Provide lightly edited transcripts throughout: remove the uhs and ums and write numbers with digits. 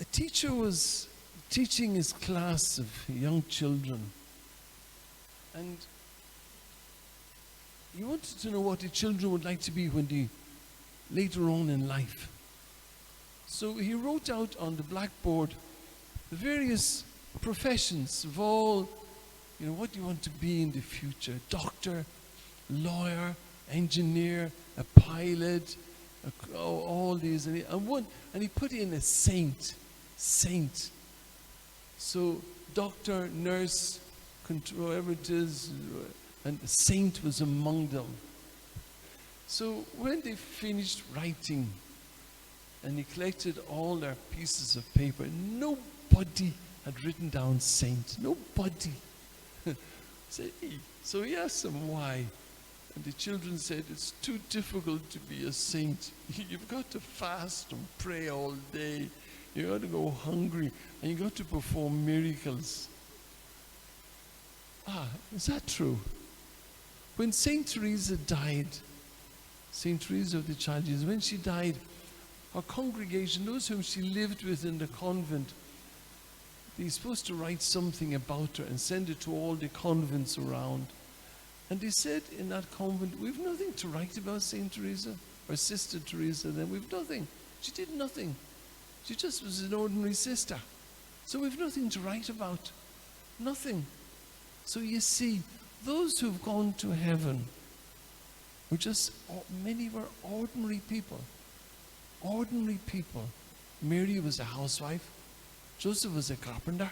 A teacher was teaching his class of young children, and he wanted to know what the children would like to be later on in life. So he wrote out on the blackboard the various professions of all, what do you want to be in the future? Doctor, lawyer, engineer, a pilot, all these. And he put in a saint. So doctor, nurse, whatever it is, and a saint was among them. So when they finished writing, and he collected all their pieces of paper, nobody had written down saint. Nobody. So he asked them why. And the children said, it's too difficult to be a saint. You've got to fast and pray all day. You've got to go hungry. And you've got to perform miracles. Is that true? When Saint Teresa died, Saint Teresa of the Child Jesus, when she died, her congregation, those whom she lived with in the convent, they're supposed to write something about her and send it to all the convents around. And they said in that convent, we've nothing to write about Saint Teresa or Sister Teresa then. We've nothing. She did nothing. She just was an ordinary sister. So we've nothing to write about. Nothing. So you see, those who've gone to heaven many were ordinary people. Ordinary people. Mary was a housewife. Joseph was a carpenter.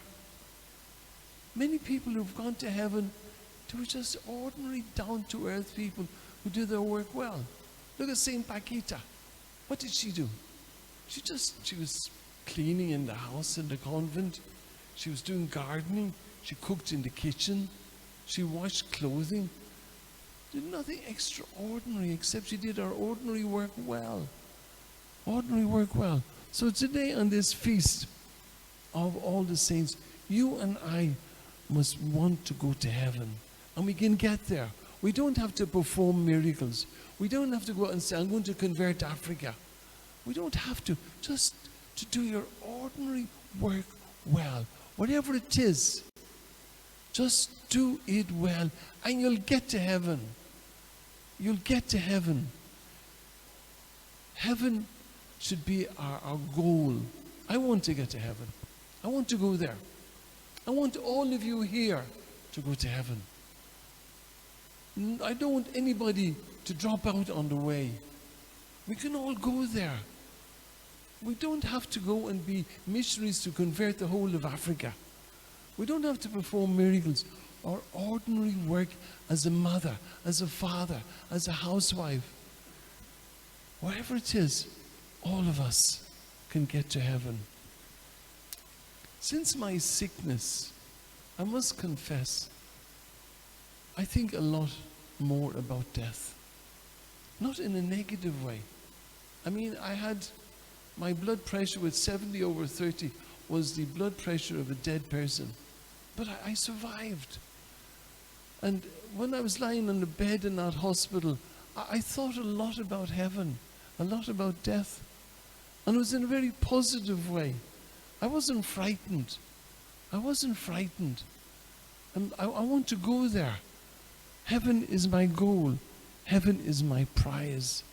Many people who've gone to heaven, they were just ordinary, down-to-earth people who did their work well. Look at Saint Paquita. What did she do? She was cleaning in the house in the convent. She was doing gardening. She cooked in the kitchen. She washed clothing. Did nothing extraordinary except she did her ordinary work well. Ordinary work well. So today on this feast of all the saints, you and I must want to go to heaven. And we can get there. We don't have to perform miracles. We don't have to go out and say, I'm going to convert Africa. We don't have to. Just to do your ordinary work well. Whatever it is, just do it well. And you'll get to heaven. You'll get to heaven. Heaven should be our goal. I want to get to heaven. I want to go there. I want all of you here to go to heaven. I don't want anybody to drop out on the way. We can all go there. We don't have to go and be missionaries to convert the whole of Africa. We don't have to perform miracles. Our ordinary work as a mother, as a father, as a housewife, whatever it is, all of us can get to heaven. Since my sickness, I must confess, I think a lot more about death. Not in a negative way. I mean, I had my blood pressure with 70/30 was the blood pressure of a dead person. But I survived. And when I was lying on the bed in that hospital, I thought a lot about heaven, a lot about death. And it was in a very positive way. I wasn't frightened. And I want to go there. Heaven is my goal. Heaven is my prize.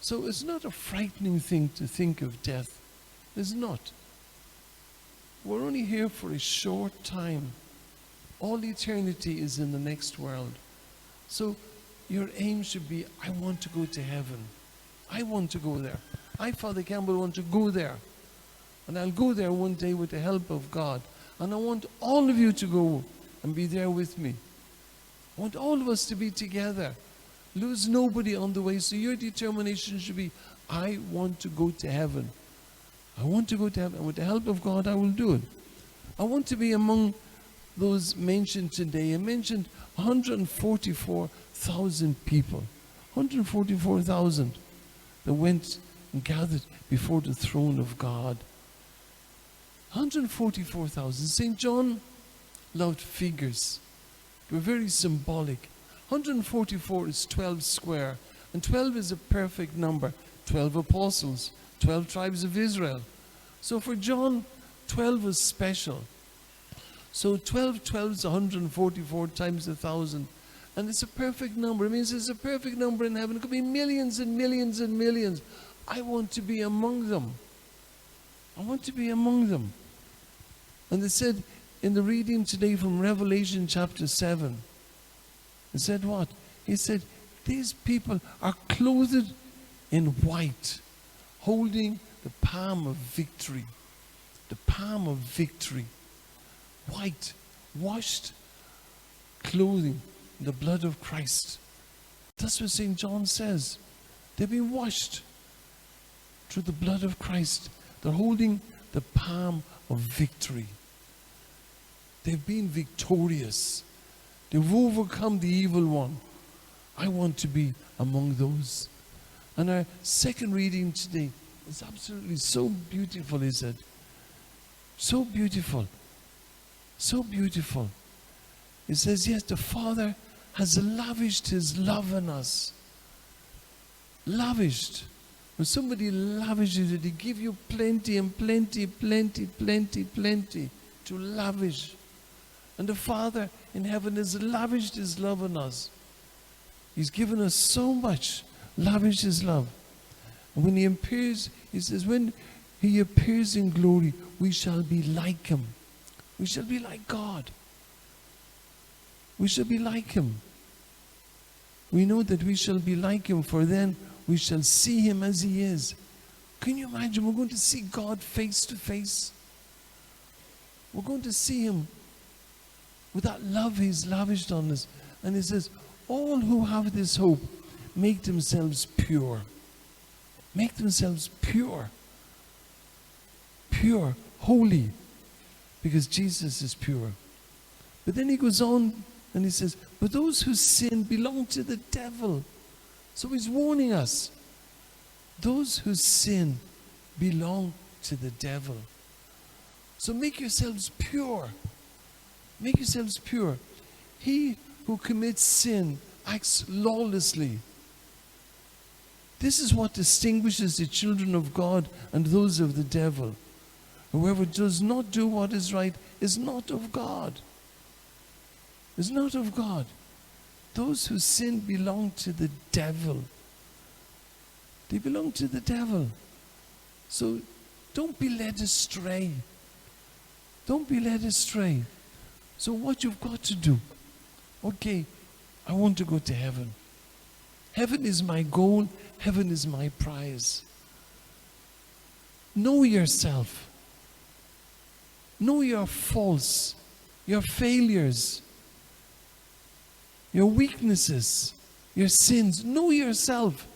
So it's not a frightening thing to think of death. It's not. We're only here for a short time. All eternity is in the next world. So your aim should be, I want to go to heaven. I want to go there. I, Father Campbell, want to go there. And I'll go there one day with the help of God. And I want all of you to go and be there with me. I want all of us to be together. Lose nobody on the way. So your determination should be, I want to go to heaven. I want to go to heaven. And with the help of God, I will do it. I want to be among those mentioned today. I mentioned 144,000 people. 144,000 that went and gathered before the throne of God. 144,000. St. John loved figures. They were very symbolic. 144 is 12 square. And 12 is a perfect number. 12 apostles. 12 tribes of Israel. So for John, 12 was special. So 12 is 144 times 1,000. And it's a perfect number. It means it's a perfect number in heaven. It could be millions and millions and millions. I want to be among them. I want to be among them. And they said in the reading today from Revelation chapter 7, it said what? He said, these people are clothed in white, holding the palm of victory. The palm of victory. White, washed clothing, the blood of Christ. That's what St. John says. They've been washed through the blood of Christ. They're holding the palm of victory. They've been victorious. They've overcome the evil one. I want to be among those. And our second reading today is absolutely so beautiful, is it? So beautiful. So beautiful. It says, yes, the Father has lavished his love on us. Lavished. When somebody lavishes it, they give you plenty and plenty, plenty, plenty, plenty to lavish. And the Father in heaven has lavished his love on us. He's given us so much. Lavished his love. And when he appears, he says, when he appears in glory, we shall be like him. We shall be like God. We shall be like him. We know that we shall be like him, for then we shall see him as he is. Can you imagine? We're going to see God face to face. We're going to see him with that love he's lavished on us. And he says, all who have this hope make themselves pure. Make themselves pure. Pure, holy. Because Jesus is pure. But then he goes on and he says, but those who sin belong to the devil. So he's warning us. Those who sin belong to the devil. So make yourselves pure. Make yourselves pure. He who commits sin acts lawlessly. This is what distinguishes the children of God and those of the devil. Whoever does not do what is right is not of God. Is not of God. Those who sin belong to the devil. They belong to the devil. So don't be led astray. Don't be led astray. So what you've got to do, okay, I want to go to heaven. Heaven is my goal. Heaven is my prize. Know yourself. Know your faults, your failures, your weaknesses, your sins. Know yourself.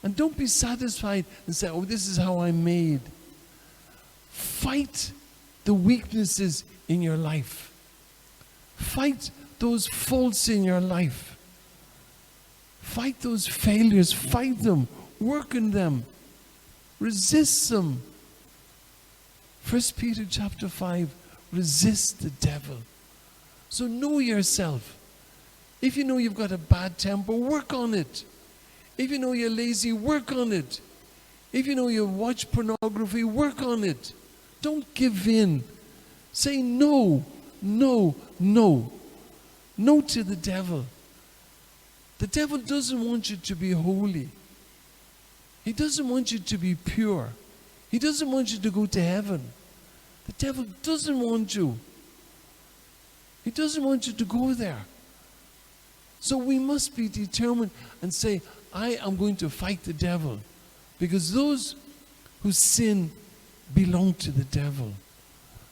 And don't be satisfied and say, oh, this is how I'm made. Fight the weaknesses in your life. Fight those faults in your life. Fight those failures. Fight them. Work on them. Resist them. 1 Peter chapter 5, resist the devil. So know yourself. If you know you've got a bad temper, work on it. If you know you're lazy, work on it. If you know you watch pornography, work on it. Don't give in. Say no, no, no. No to the devil. The devil doesn't want you to be holy. He doesn't want you to be pure. He doesn't want you to go to heaven. The devil doesn't want you. He doesn't want you to go there. So we must be determined and say, I am going to fight the devil. Because those who sin belong to the devil.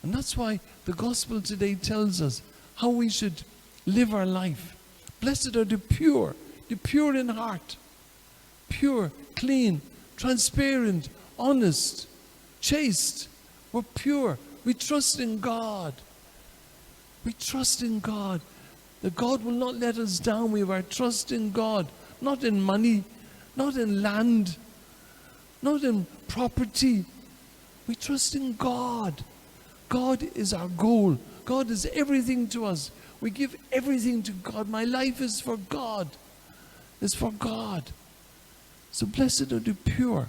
And that's why the gospel today tells us how we should live our life. Blessed are the pure in heart. Pure, clean, transparent, honest, chaste. We're pure. We trust in God. We trust in God. That God will not let us down. We have our trust in God. Not in money, not in land, not in property. We trust in God. God is our goal. God is everything to us. We give everything to God. My life is for God. It's for God. So blessed are the pure.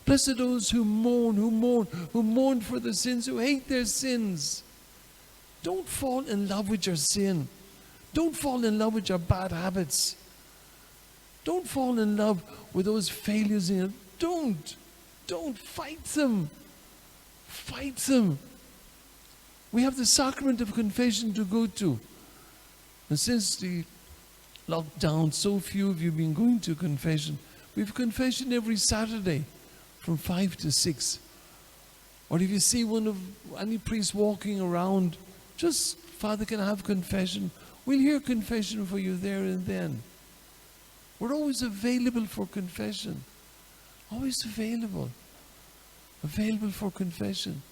Blessed are those who mourn for their sins, who hate their sins. Don't fall in love with your sin. Don't fall in love with your bad habits. Don't fall in love with those failures in you. Don't fight them. Fight them. We have the sacrament of confession to go to. And since the lockdown, so few of you have been going to confession. We have confession every Saturday from 5 to 6. Or if you see any priest walking around, just, Father, can I have confession? We'll hear confession for you there and then. We're always available for confession. Always available. Available for confession.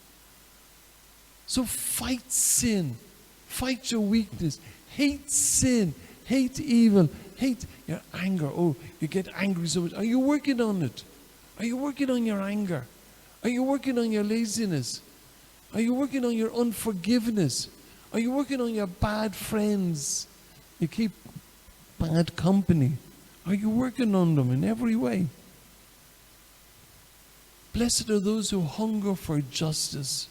So fight sin. Fight your weakness. Hate sin. Hate evil. Hate your anger. Oh, you get angry so much. Are you working on it? Are you working on your anger? Are you working on your laziness? Are you working on your unforgiveness? Are you working on your bad friends? You keep bad company. Are you working on them in every way? Blessed are those who hunger for justice.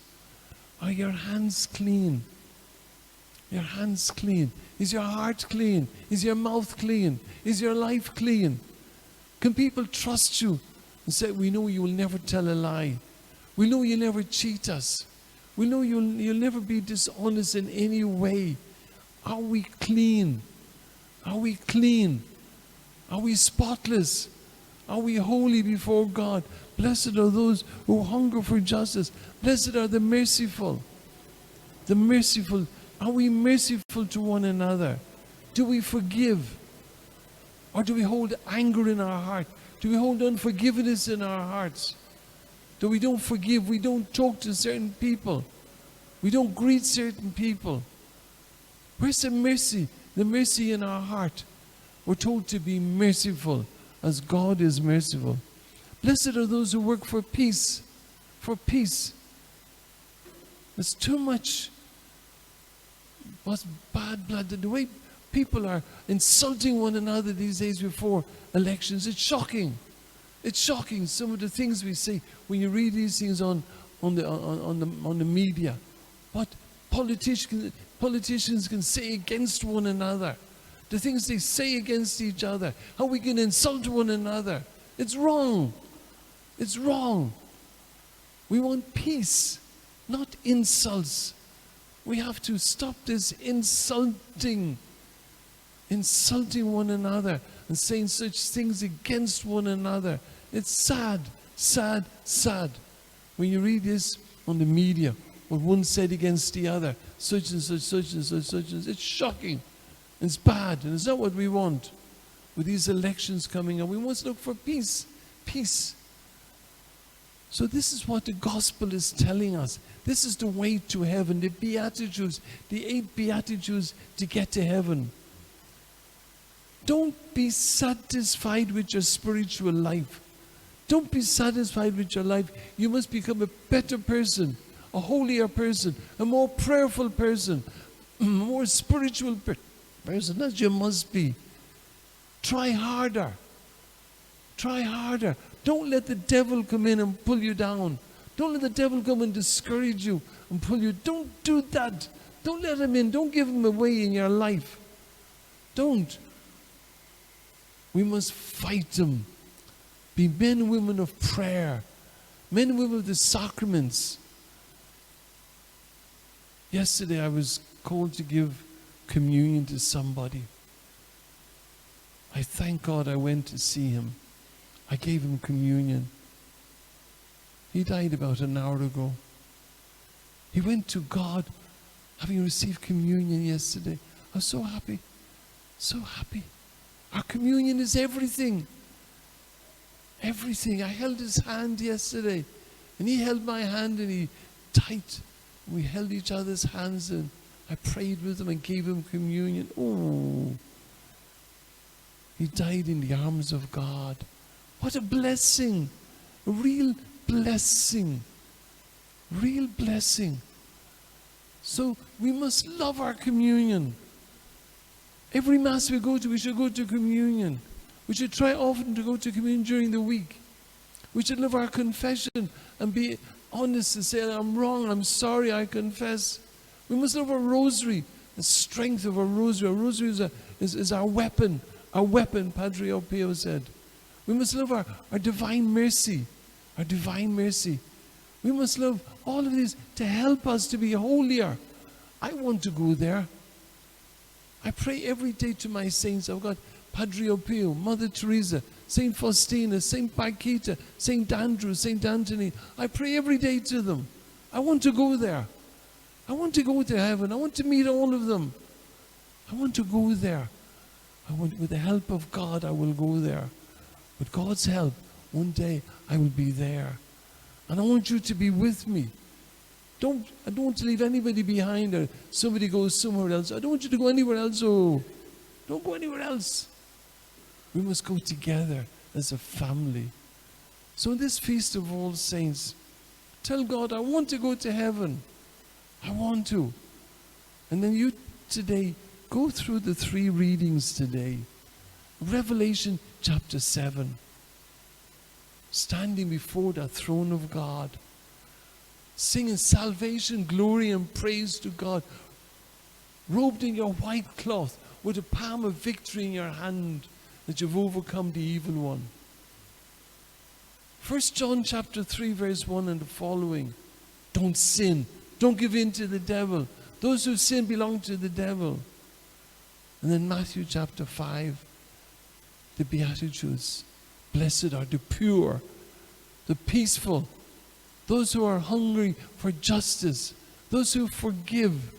Are your hands clean? Your hands clean? Is your heart clean? Is your mouth clean? Is your life clean? Can people trust you and say, we know you will never tell a lie. We know you'll never cheat us. We know you'll never be dishonest in any way. Are we clean? Are we clean? Are we spotless? Are we holy before God? Blessed are those who hunger for justice. Blessed are the merciful. The merciful. Are we merciful to one another? Do we forgive? Or do we hold anger in our heart? Do we hold unforgiveness in our hearts? That we don't forgive, we don't talk to certain people. We don't greet certain people. Where's the mercy? The mercy in our heart. We're told to be merciful as God is merciful. Blessed are those who work for peace. For peace. There's too much bad blood. The way people are insulting one another these days before elections, it's shocking. It's shocking, some of the things we say when you read these things on the media. What politicians can say against one another. The things they say against each other. How we can insult one another. It's wrong. It's wrong. We want peace, not insults. We have to stop this insulting one another and saying such things against one another. It's sad, sad, sad. When you read this on the media, what one said against the other, such and such, such and such, such and such. It's shocking. It's bad, and it's not what we want. With these elections coming up, we must look for peace. Peace. So this is what the gospel is telling us. This is the way to heaven. The Beatitudes, the 8 Beatitudes to get to heaven. Don't be satisfied with your spiritual life. Don't be satisfied with your life. You must become a better person, a holier person, a more prayerful person, a more spiritual person. That you must be. Try harder. Try harder. Don't let the devil come in and pull you down. Don't let the devil come and discourage you and pull you. Don't do that. Don't let him in. Don't give him away in your life. Don't. We must fight them. Be men and women of prayer. Men and women of the sacraments. Yesterday I was called to give communion to somebody. I thank God I went to see him. I gave him communion. He died about an hour ago. He went to God having received communion yesterday. I was so happy. So happy. Our communion is everything. Everything. I held his hand yesterday. And he held my hand and he tight. We held each other's hands and I prayed with him and gave him communion. Oh. He died in the arms of God. What a blessing. A real blessing. Real blessing. So we must love our communion. Every Mass we go to, we should go to communion. We should try often to go to communion during the week. We should live our confession and be honest and say, I'm wrong, I'm sorry, I confess. We must live our rosary, the strength of our rosary. Our rosary is our weapon, Padre Pio said. We must live our divine mercy, our divine mercy. We must love all of these to help us to be holier. I want to go there. I pray every day to my saints. I've got Padre Pio, Mother Teresa, Saint Faustina, Saint Paquita, Saint Andrew, Saint Anthony. I pray every day to them. I want to go there. I want to go to heaven. I want to meet all of them. I want to go there. With the help of God, I will go there. With God's help, one day I will be there. And I want you to be with me. I don't want to leave anybody behind or somebody goes somewhere else. I don't want you to go anywhere else. Oh, don't go anywhere else. We must go together as a family. So in this Feast of All Saints, tell God, I want to go to heaven. I want to. And then you today, go through the 3 readings today. Revelation chapter 7. Standing before the throne of God. Singing salvation, glory and praise to God. Robed in your white cloth with a palm of victory in your hand, that you've overcome the evil one. 1 John chapter 3 verse 1 and the following. Don't sin. Don't give in to the devil. Those who sin belong to the devil. And then Matthew chapter 5. The Beatitudes. Blessed are the pure, the peaceful, those who are hungry for justice, those who forgive.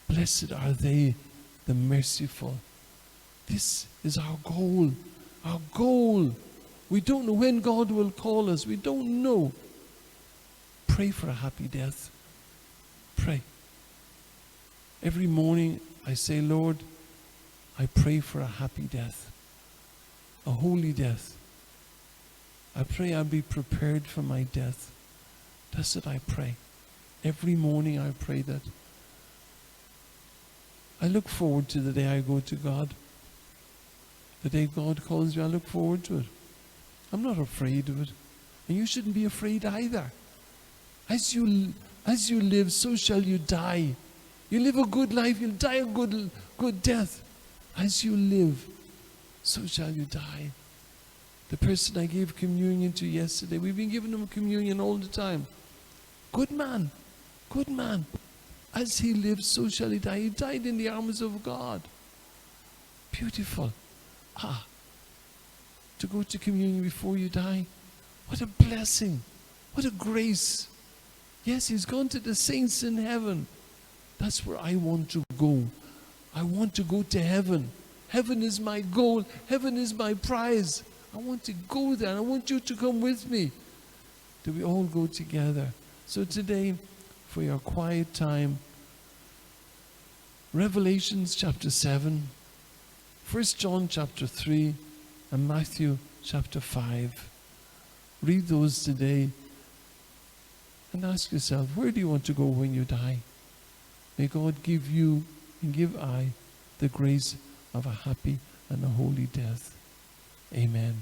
Blessed are they, the merciful. This is our goal. Our goal. We don't know when God will call us. We don't know. Pray for a happy death. Pray. Every morning I say, Lord, I pray for a happy death. A holy death. I pray I'll be prepared for my death. That's what I pray. Every morning I pray that. I look forward to the day I go to God. The day God calls me, I look forward to it. I'm not afraid of it. And you shouldn't be afraid either. As you live, so shall you die. You live a good life, you'll die a good death. As you live, so shall you die. The person I gave communion to yesterday, we've been giving him communion all the time. Good man, good man. As he lived, so shall he die. He died in the arms of God. Beautiful. To go to communion before you die. What a blessing. What a grace. Yes, he's gone to the saints in heaven. That's where I want to go. I want to go to heaven. Heaven is my goal. Heaven is my prize. I want to go there, and I want you to come with me. That we all go together. So today, for your quiet time, Revelations chapter 7, 1 John chapter 3, and Matthew chapter 5. Read those today and ask yourself, where do you want to go when you die? May God give you and give I the grace of a happy and a holy death. Amen.